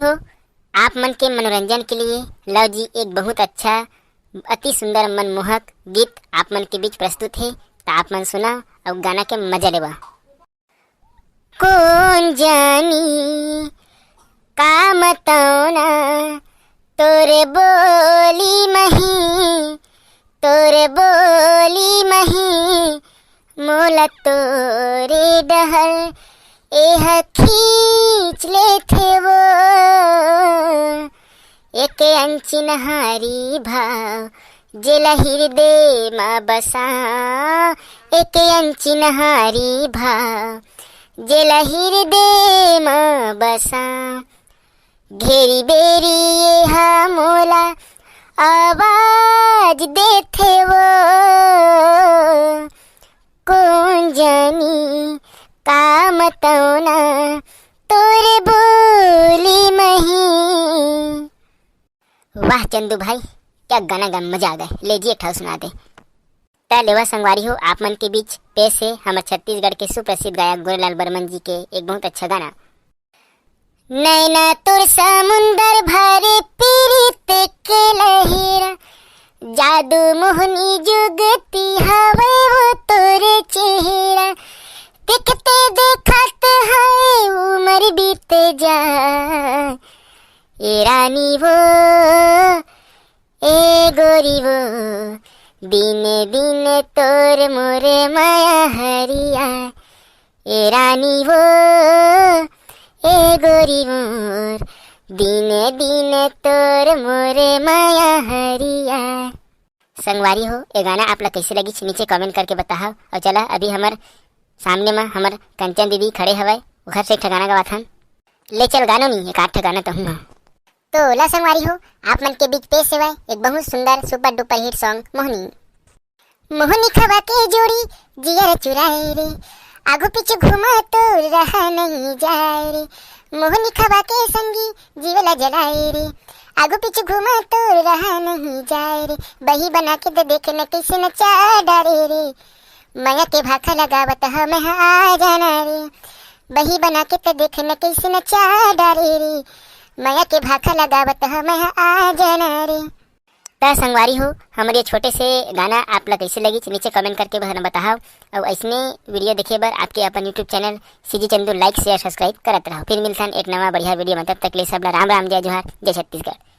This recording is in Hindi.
हो, आप मन के मनोरंजन के लिए लव जी एक बहुत अच्छा अति सुंदर मनमोहक गीत आप मन के बीच प्रस्तुत है। तो आप मन सुना और गाना के मजा लेवा। कौन जानी का मतौना तोरे बोली मही, तोरे बोली मही मोला तोरे डहर एह खींच ले थे वो एक अंचिन हारी भाव जेला हृदय माँ बसा, एक अंचिन हारी भाव जेला हृदय माँ बसा। घेरी बेरी ये मोला आवाज देथे वो, कौन जानी का मतौना तोरे बोली मही। वाह चंदू भाई, क्या गाना गा मजा आ गए। ले जी एक ठाव सुना दे। लेवा संगवारी हो, आप मन के बीच पेश है हमारे छत्तीसगढ़ के सुप्रसिद्ध गायक गोरेलाल बर्मन जी के एक बहुत अच्छा गाना। नैना तुर समुंदर भरे पीरित के लहरा, जादू मोहनी जुगती हवे वो तोरे चेहरा। दिखते देखत है उम्र बीते जा, ए रानी वो ए गोरी वो, दिने दिने तोर मोरे माया हरिया। ए रानी वो ए गोरी मोर, दिने दिने तोर मोरे माया हरिया। संगवारी हो, ये गाना आप लोग कैसे लगी नीचे कमेंट करके बताओ। और चला अभी हमार सामने में हमार कंचन दीदी खड़े हवे, घर से एक गाना गवाथन। ले चल गानो नहीं एक आठ गाना तो हूँ। तो ला संगवारी हो, आप मन के बीच पेश है एक बहुत सुंदर सुपर डुपर हिट सॉन्ग मोहनी। मोहनी खवा के जोड़ी जियर चुराए रे, आगू पीछे घुमा तो रहा नहीं जाए रे। मोहनी खवा के संगी जीवला जलाए रे, आगू पीछे घुमा तो रहा नहीं जाए रे। बही बना के दे देखे न कैसे नचा डारे रे, माया के भाखा लगावत हम आ जाना रे। बही बना के तो देखे न कैसे नचा डारे रे, माया के भाखा लगावत हम आ जाना रे। तो संगवारी हो, हमारे छोटे से गाना आप लोग कैसे लगी नीचे कमेंट करके बताओ। और ऐसने वीडियो देखे बर आपके अपन YouTube channel CG Chandu like share subscribe करते रहो। फिर मिलता है एक नवा बढ़िया वीडियो में, तब तक ले सब राम राम, जय जोहार, जय छत्तीसगढ़।